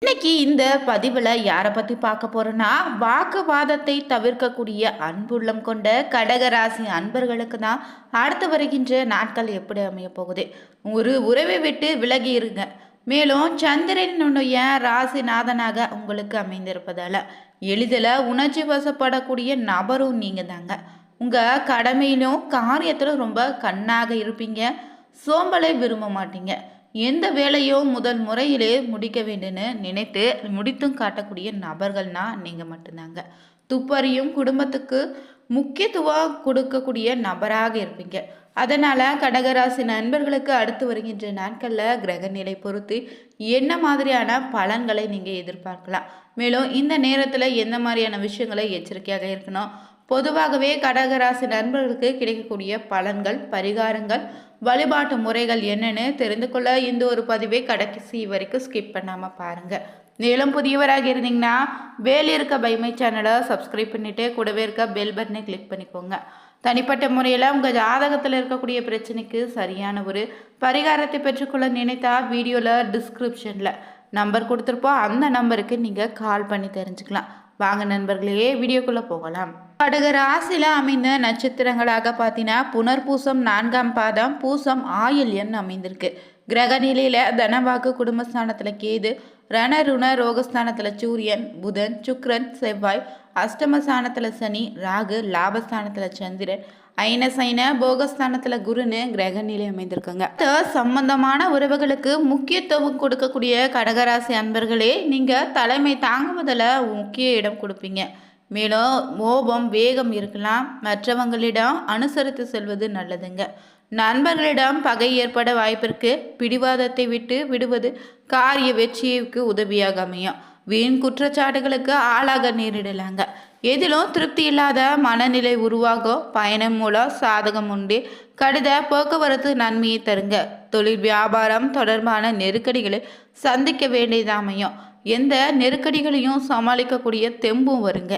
இன்னைக்கு இந்த பதிவில் யாரை பற்றி பார்க்க போறோன்னா, வாக்குவாதத்தை தவிர்க்கக்கூடிய அன்புள்ளம் கொண்ட கடகராசி அன்பர்களுக்கு தான் அடுத்து வருகின்ற நாட்கள் எப்படி அமைய போகுது. ஒரு உறவை விட்டு விலகி இருங்க. மேலும் சந்திரனுடைய ராசிநாதனாக உங்களுக்கு அமைந்திருப்பதால எளிதில் உணர்ச்சி வசப்படக்கூடிய நபரும் நீங்க தாங்க. உங்க கடமையிலும் காரியத்திலும் ரொம்ப கண்ணாக இருப்பீங்க. சோம்பலை விரும்ப மாட்டீங்க. எந்த வேலையும் முதல் முறையிலே முடிக்க வேண்டும்னு நினைத்து முடித்தும் காட்டக்கூடிய நபர்கள்னா நீங்கள் மட்டும்தாங்க. துப்பறியும் குடும்பத்துக்கு முக்கியத்துவம் கொடுக்கக்கூடிய நபராக இருப்பீங்க. அதனால் கடகராசி நண்பர்களுக்கு அடுத்து வருகின்ற நாட்களில் கிரகநிலை பொறுத்து என்ன மாதிரியான பலன்களை நீங்கள் எதிர்பார்க்கலாம். மேலும் இந்த நேரத்தில் எந்த மாதிரியான விஷயங்களை எச்சரிக்கையாக இருக்கணும். பொதுவாகவே கடகராசி நண்பர்களுக்கு கிடைக்கக்கூடிய பலன்கள், பரிகாரங்கள், வழிபாட்டு முறைகள் என்னன்னு தெரிந்து கொள்ள இந்த ஒரு பதிவை கடைசி வரைக்கும் ஸ்கிப் பண்ணாமல் பாருங்கள். மேலும் புதியவராக இருந்தீங்கன்னா வேலை இருக்க பைமை சேனலை சப்ஸ்கிரைப் பண்ணிவிட்டு கூடவே இருக்க பெல் பட்டனை கிளிக் பண்ணிக்கோங்க. தனிப்பட்ட முறையில் உங்கள் ஜாதகத்தில் இருக்கக்கூடிய பிரச்சனைக்கு சரியான ஒரு பரிகாரத்தை பெற்றுக்கொள்ள நினைத்தா வீடியோவில் டிஸ்கிரிப்ஷனில் நம்பர் கொடுத்துருப்போம். அந்த நம்பருக்கு நீங்கள் கால் பண்ணி தெரிஞ்சுக்கலாம். வாங்க நண்பர்களே, வீடியோக்குள்ளே போகலாம். கடக ராசியில் அமைந்த நட்சத்திரங்களாக பார்த்தீங்கன்னா புனர்பூசம் 4ஆம் பாதம், பூசம் ஆயில்யன் அமைந்திருக்கு. கிரக நிலையில் தனவாக்கு குடும்பஸ்தானத்தில் கேது, ரணருண ரோகஸ்தானத்தில் சூரியன், புதன், சுக்ரன், செவ்வாய், அஷ்டமஸ்தானத்தில் சனி, ராகு, லாபஸ்தானத்தில் சந்திரன், ஐனசைன போகஸ்தானத்தில் குருன்னு கிரக நிலை அமைந்திருக்குங்க. சம்பந்தமான உறவுகளுக்கு முக்கியத்துவம் கொடுக்கக்கூடிய கடகராசி அன்பர்களே, நீங்கள் தலைமை தாங்குவதில் முக்கிய இடம் கொடுப்பீங்க. மேலும் மோபம், வேகம் இருக்கலாம். மற்றவங்களிடம் அனுசரித்து செல்வது நல்லதுங்க. நண்பர்களிடம் பகை ஏற்பட வாய்ப்பிற்கு. பிடிவாதத்தை விட்டு விடுவது காரிய வெற்றிக்கு உதவியாக அமையும். வீண் குற்றச்சாட்டுகளுக்கு ஆளாக நேரிடலாங்க. எதிலும் திருப்தி இல்லாத மனநிலை உருவாகும். பயணம் மூலம் சாதகம் உண்டு. கடித போக்குவரத்து நன்மையை தருங்க. தொழில் வியாபாரம் தொடர்பான நெருக்கடிகளை சந்திக்க வேண்டியது அமையும். எந்த நெருக்கடிகளையும் சமாளிக்கக்கூடிய தெம்பும் வருங்க.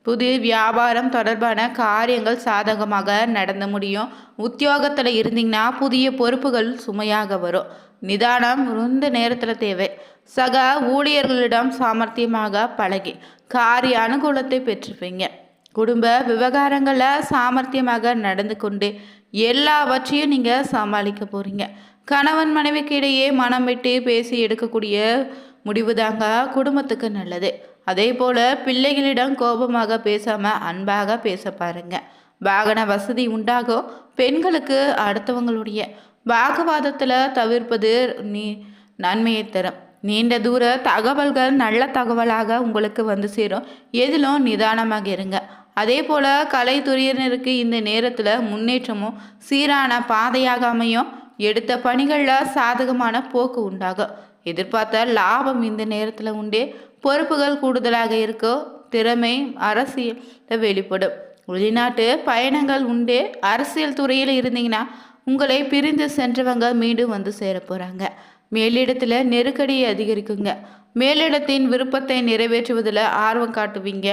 புது வியாபாரம் தொடர்பான காரியங்கள் சாதகமாக நடந்து முடியும். உத்தியோகத்தில் இருந்தீங்கன்னா புதிய பொறுப்புகள் சுமையாக வரும். நிதானம் இந்த நேரத்தில் தேவை. சக ஊழியர்களிடம் சாமர்த்தியமாக பழகி காரிய அனுகூலத்தை பெற்றிருப்பீங்க. குடும்ப விவகாரங்களில் சாமர்த்தியமாக நடந்து கொண்டு எல்லாவற்றையும் நீங்கள் சமாளிக்க போகிறீங்க. கணவன் மனைவிக்கு இடையே மனம் விட்டு பேசி எடுக்கக்கூடிய முடிவு தாங்க குடும்பத்துக்கு நல்லது. அதே போல் பிள்ளைகளிடம் கோபமாக பேசாமல் அன்பாக பேச பாருங்க. வாகன வசதி உண்டாகும். பெண்களுக்கு அடுத்தவங்களுடைய வாக்குவாதத்தில் தவிர்ப்பது நன்மையை தரும். நீண்ட தூர தகவல்கள் நல்ல தகவலாக உங்களுக்கு வந்து சேரும். எதிலும் நிதானமாக இருங்க. அதே போல் கலைத்துறையினருக்கு இந்த நேரத்தில் முன்னேற்றமும் சீரான பாதையாக அமையும். எடுத்த பணிகளில் சாதகமான போக்கு உண்டாகும். எதிர்பார்த்த லாபம் இந்த நேரத்தில் உண்டு. பொறுப்புகள் கூடுதலாக இருக்கும். திறமை அரசியல் வெளிப்படும். வெளிநாட்டு பயணங்கள் உண்டு. அரசியல் துறையில் இருந்தீங்கன்னா உங்களை பிரிந்து சென்றவங்க மீண்டும் வந்து சேர போகிறாங்க. மேலிடத்தில் நெருக்கடி அதிகரிக்குங்க. மேலிடத்தின் விருப்பத்தை நிறைவேற்றுவதில் ஆர்வம் காட்டுவீங்க.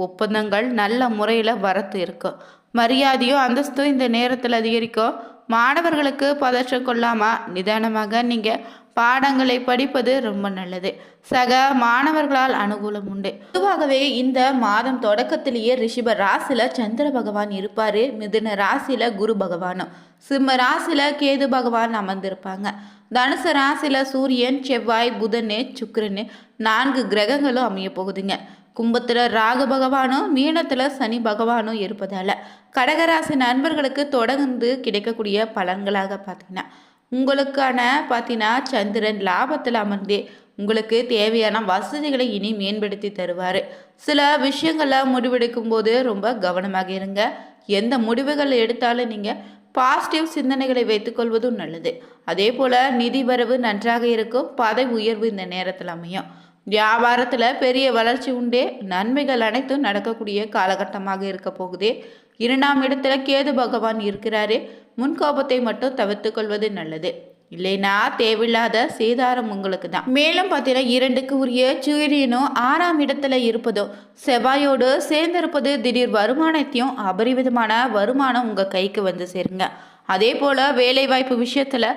ஒப்பந்தங்கள் நல்ல முறையில் வரத்து இருக்கும். மரியாதையும் அந்தஸ்தும் இந்த நேரத்தில் அதிகரிக்கும். மாணவர்களுக்கு பதற்றம் கொள்ளாமல் நிதானமாக நீங்கள் பாடங்களை படிப்பது ரொம்ப நல்லது. சக மாணவர்களால் அனுகூலம் உண்டு. பொதுவாகவே இந்த மாதம் தொடக்கத்திலேயே ரிஷப ராசியில் சந்திர பகவான் இருப்பார். மிதுன ராசியில் குரு பகவானும், சிம்ம ராசியில் கேது பகவான் அமர்ந்திருப்பாங்க. தனுசு ராசியில் சூரியன், செவ்வாய், புதன், சுக்கிரன் 4 கிரகங்களும் அமைய போகுதுங்க. கும்பத்தில் ராகு பகவானும் மீனத்தில் சனி பகவானும் இருப்பதால் கடகராசி நண்பர்களுக்கு தொடர்ந்து கிடைக்கக்கூடிய பலன்களாக பார்த்தீங்கன்னா உங்களுக்கான சந்திரன் லாபத்தில் அமர்ந்தே உங்களுக்கு தேவையான வசதிகளை இனி மேம்படுத்தி தருவார். சில விஷயங்களில் முடிவெடுக்கும் போது ரொம்ப கவனமாக இருங்க. எந்த முடிவுகள் எடுத்தாலும் நீங்கள் பாசிட்டிவ் சிந்தனைகளை வைத்துக்கொள்வதும் நல்லது. அதே போல் நிதி வரவு நன்றாக இருக்கும். பதவி உயர்வு இந்த நேரத்தில் அமையும். வியாபாரத்தில் பெரிய வளர்ச்சி உண்டே. நன்மைகள் அனைத்தும் நடக்கக்கூடிய காலகட்டமாக இருக்க போகுது. 2ஆம் இடத்துல கேது பகவான் இருக்கிறாரு. முன்கோபத்தை மட்டும் தவிர்த்து கொள்வது நல்லது. இல்லைன்னா தேவையில்லாத சேதாரம் உங்களுக்கு தான். மேலும் பார்த்தீங்கன்னா 2க்கு உரிய சூரியனும் 6ஆம் இடத்துல இருப்பதும் செவ்வாயோடு சேர்ந்திருப்பது திடீர் வருமானத்தையும் அபரிவிதமான வருமானம் உங்கள் கைக்கு வந்து சேருங்க. அதே போல் வேலைவாய்ப்பு விஷயத்தில்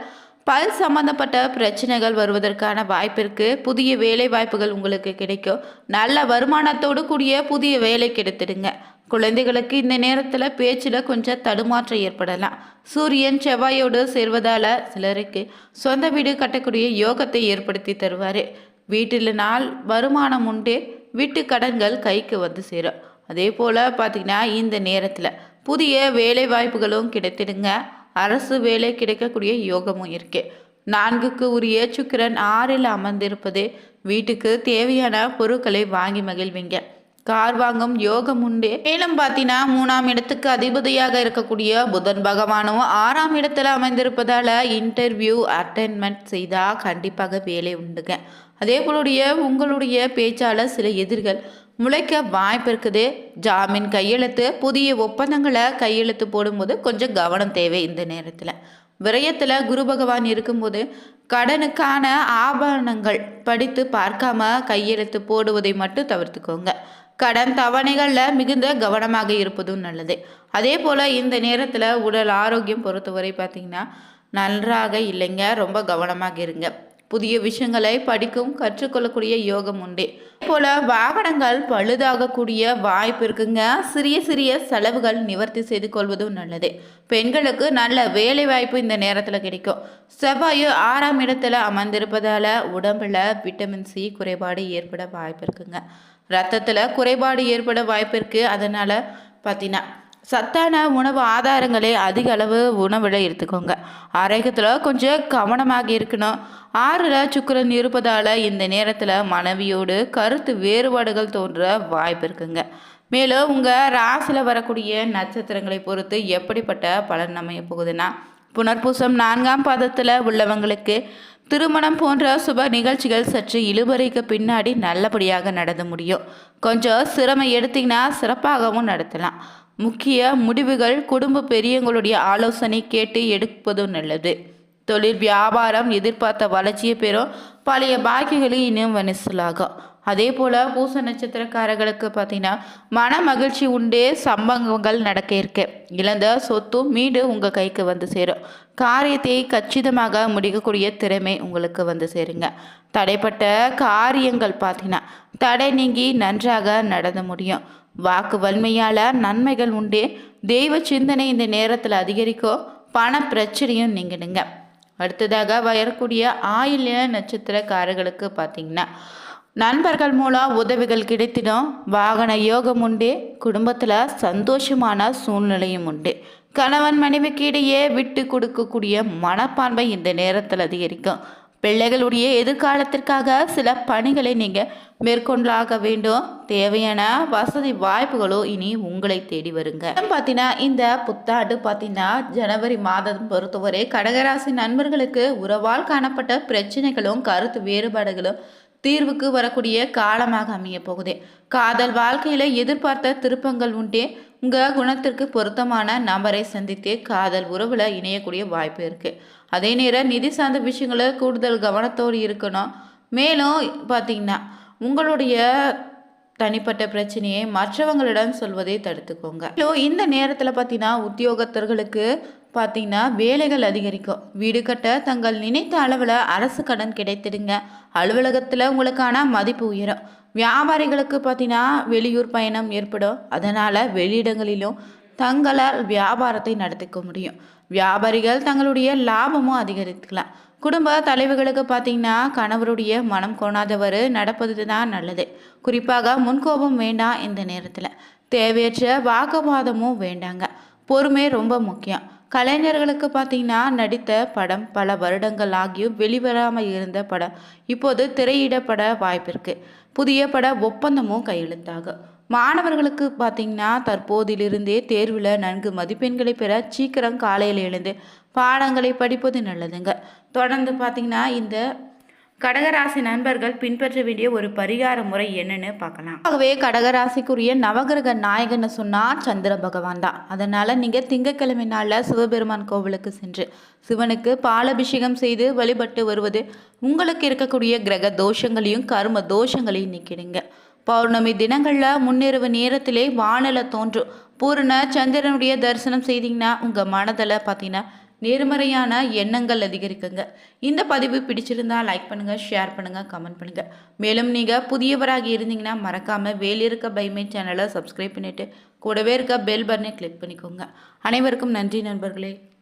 பல் சம்பந்தப்பட்ட பிரச்சனைகள் வருவதற்கான வாய்ப்பிற்கு புதிய வேலை வாய்ப்புகள் உங்களுக்கு கிடைக்கும். நல்ல வருமானத்தோடு கூடிய புதிய வேலை கிடைத்திடுங்க. குழந்தைகளுக்கு இந்த நேரத்தில் பேச்சில் கொஞ்சம் தடுமாற்றம் ஏற்படலாம். சூரியன் செவ்வாயோடு சேர்வதால் சிலருக்கு சொந்த வீடு கட்டக்கூடிய யோகத்தை ஏற்படுத்தி தருவார். வீட்டில் நாள் வருமானம் உண்டு. வீட்டு கடன்கள் கைக்கு வந்து சேரும். அதே போல் பார்த்திங்கன்னா இந்த நேரத்தில் புதிய வேலை வாய்ப்புகளும் கிடைத்திடுங்க. அரசு வேலை கிடைக்கக்கூடிய யோகமும் இருக்கு. 4க்கு உரிய சுக்கிரன் 6ல் அமர்ந்திருப்பது வீட்டுக்கு தேவையான பொருட்களை வாங்கி மகிழ்வீங்க. கார் வாங்கும் யோகம் உண்டு. மேலும் பார்த்தீங்கன்னா 3ஆம் இடத்துக்கு அதிபதியாக இருக்கக்கூடிய புதன் பகவானும் 6ஆம் இடத்துல அமைந்திருப்பதால இன்டர்வியூ அட்டென்மெண்ட் செய்தால் கண்டிப்பாக வேலை உண்டுங்க. அதே போலுடைய உங்களுடைய பேச்சாளர் சில எதிர்கள் முளைக்க வாய்ப்பு இருக்குது. ஜாமீன் கையெழுத்து புதிய ஒப்பந்தங்களை கையெழுத்து போடும்போது கொஞ்சம் கவனம் தேவை. இந்த நேரத்தில் விரயத்தில் குரு பகவான் இருக்கும்போது கடனுக்கான ஆபரணங்கள் படித்து பார்க்காம கையெழுத்து போடுவதை மட்டும் தவிர்த்துக்கோங்க. கடன் தவணைகளில் மிகுந்த கவனமாக இருப்பதும் நல்லது. அதே போல் இந்த நேரத்தில் உடல் ஆரோக்கியம் பொறுத்தவரை பார்த்திங்கன்னா நன்றாக இல்லைங்க. ரொம்ப கவனமாக இருங்க. புதிய விஷயங்களை படிக்கும் கற்றுக்கொள்ளக்கூடிய யோகம் உண்டு. போல வாகனங்கள் பழுதாகக்கூடிய வாய்ப்பு இருக்குங்க. சிறிய சிறிய செலவுகள் நிவர்த்தி செய்து கொள்வதும் நல்லது. பெண்களுக்கு நல்ல வேலை வாய்ப்பு இந்த நேரத்தில் கிடைக்கும். செவ்வாய் 6ஆம் இடத்துல அமர்ந்திருப்பதால உடம்புல விட்டமின் சி குறைபாடு ஏற்பட வாய்ப்பு இருக்குங்க. ரத்தத்தில் குறைபாடு ஏற்பட வாய்ப்பு இருக்குது. அதனால் பார்த்தீங்கன்னா சத்தான உணவு ஆதாரங்களை அதிக அளவு உணவில் எடுத்துக்கோங்க. ஆரோக்கியத்தில் கொஞ்சம் கவனமாக இருக்கணும். 6ல் சுக்கிரன் இருப்பதால் இந்த நேரத்தில் மனைவியோடு கருத்து வேறுபாடுகள் தோன்ற வாய்ப்பு இருக்குங்க. மேலும் உங்கள் ராசியில் வரக்கூடிய நட்சத்திரங்களை பொறுத்து எப்படிப்பட்ட பலன் அமைய போகுதுன்னா, புனர்பூசம் 4ஆம் பாதத்தில் உள்ளவங்களுக்கு திருமணம் போன்ற சுப நிகழ்ச்சிகள் சற்று இழுபறிக்கு பின்னாடி நல்லபடியாக நடந்து முடியும். கொஞ்சம் சிரமம் எடுத்திங்கன்னா சிறப்பாகவும் நடத்தலாம். முக்கிய முடிவுகள் குடும்ப பெரியவங்களுடைய ஆலோசனை கேட்டு எடுப்பதும் நல்லது. தொழில் வியாபாரம் எதிர்பார்த்த வளர்ச்சியை பெறும். பழைய பாக்கிகளை இன்னும் வனிசலாகும். அதே போல் பூச நட்சத்திரக்காரர்களுக்கு பார்த்தீங்கன்னா மன மகிழ்ச்சி உண்டு. சம்பவங்கள் நடக்க இருக்கு. இழந்த சொத்தும் மீண்டும் உங்கள் கைக்கு வந்து சேரும். காரியத்தை கச்சிதமாக முடிக்கக்கூடிய திறமை உங்களுக்கு வந்து சேருங்க. தடைப்பட்ட காரியங்கள் பார்த்தீங்கன்னா தடை நீங்கி நன்றாக நடந்து முடியும். வாக்கு வன்மையால் நன்மைகள் உண்டு. தெய்வ சிந்தனை இந்த நேரத்தில் அதிகரிக்கும். பண பிரச்சனையும் நீங்கிடுங்க. அடுத்ததாக வரக்கூடிய ஆயில்ய நட்சத்திரக்காரர்களுக்கு பார்த்தீங்கன்னா நண்பர்கள் மூலம் உதவிகள் கிடைத்திடும். வாகன யோகம் உண்டு. குடும்பத்தில் சந்தோஷமான சூழ்நிலையும் உண்டு. கணவன் மனைவிக்கு இடையே விட்டு கொடுக்கக்கூடிய மனப்பான்மை இந்த நேரத்தில் அதிகரிக்கும். பிள்ளைகளுடைய எதிர்காலத்திற்காக சில பணிகளை நீங்கள் மேற்கொண்டாக வேண்டும். தேவையான வசதி வாய்ப்புகளோ இனி உங்களை தேடி வருங்க. பார்த்தீங்கன்னா இந்த புத்தாண்டு பார்த்தீங்கன்னா ஜனவரி மாதம் பொறுத்தவரை கடகராசி நண்பர்களுக்கு உறவால் காணப்பட்ட பிரச்சனைகளும் கருத்து வேறுபாடுகளும் தீர்வுக்கு வரக்கூடிய காலமாக அமைய போகுது. காதல் வாழ்க்கையில் எதிர்பார்த்த திருப்பங்கள் உண்டே. உங்கள் குணத்திற்கு பொருத்தமான நபரை சந்தித்து காதல் உறவில் இணையக்கூடிய வாய்ப்பு இருக்குது. அதே நேரம் நிதி சார்ந்த விஷயங்களை கூடுதல் கவனத்தோடு இருக்கணும். மேலும் பார்த்திங்கன்னா உங்களுடைய தனிப்பட்ட பிரச்சனையை மற்றவங்களிடம் சொல்வதை தடுத்துக்கோங்க. இந்த நேரத்தில் பார்த்தீங்கன்னா உத்தியோகத்தர்களுக்கு பார்த்தீங்கன்னா வேலைகள் அதிகரிக்கும். வீடு கட்ட தங்கள் நினைத்த அளவில் அரசு கடன் கிடைத்திடுங்க. அலுவலகத்தில் உங்களுக்கான மதிப்பு உயரும். வியாபாரிகளுக்கு பார்த்தீங்கன்னா வெளியூர் பயணம் ஏற்படும். அதனால் வெளியிடங்களிலும் தங்களால் வியாபாரத்தை நடத்திக்க முடியும். வியாபாரிகள் தங்களுடைய லாபமும் அதிகரிக்கலாம். குடும்ப தலைவர்களுக்கு பார்த்தீங்கன்னா கணவருடைய மனம் கோணாதவர் நடப்பது தான் நல்லது. குறிப்பாக முன்கோபம் வேண்டாம். இந்த நேரத்தில் தேவையற்ற வாக்குவாதமும் வேண்டாங்க. பொறுமை ரொம்ப முக்கியம். கலைஞர்களுக்கு பார்த்தீங்கன்னா நடித்த படம் பல வருடங்கள் ஆகியும் வெளிவராமல் இருந்த படம் இப்போது திரையிடப்பட வாய்ப்பிருக்கு. புதிய பட ஒப்பந்தமும் கையெழுத்தாகும். மாணவர்களுக்கு பார்த்தீங்கன்னா தற்போதிலிருந்தே தேர்வில் நன்கு மதிப்பெண்களை பெற சீக்கிரம் காலையில் எழுந்து பாடங்களை படிப்பது நல்லதுங்க. தொடர்ந்து பார்த்தீங்கன்னா இந்த கடகராசி நண்பர்கள் பின்பற்ற வேண்டிய ஒரு பரிகார முறை என்னன்னு பார்க்கலாம். ஆகவே கடகராசிக்குரிய நவகிரக நாயகன்னு சொன்னால் சந்திர பகவான் தான். அதனால் நீங்கள் திங்கட்கிழமை நாளில் சிவபெருமான் கோவிலுக்கு சென்று சிவனுக்கு பாலபிஷேகம் செய்து வழிபட்டு வருவது உங்களுக்கு இருக்கக்கூடிய கிரக தோஷங்களையும் கர்ம தோஷங்களையும் நீக்கிடுங்க. பௌர்ணமி தினங்களில் முன்னிரவு நேரத்திலே வானில தோன்றும் பூரண சந்திரனுடைய தரிசனம் செய்தீங்கன்னா உங்கள் மனதில் பார்த்தீங்கன்னா நேர்மறையான எண்ணங்கள் அதிகரிக்குங்க. இந்த பதிவு பிடிச்சிருந்தா லைக் பண்ணுங்க, ஷேர் பண்ணுங்க, கமெண்ட் பண்ணுங்க. மேலும் நீங்க புதியவராக இருந்தீங்கன்னா மறக்காம வேலிருக்க பைமை சேனலை சப்ஸ்கிரைப் பண்ணிட்டு கூடவே இருக்க பெல் பட்டனை கிளிக் பண்ணிக்கோங்க. அனைவருக்கும் நன்றி நண்பர்களே.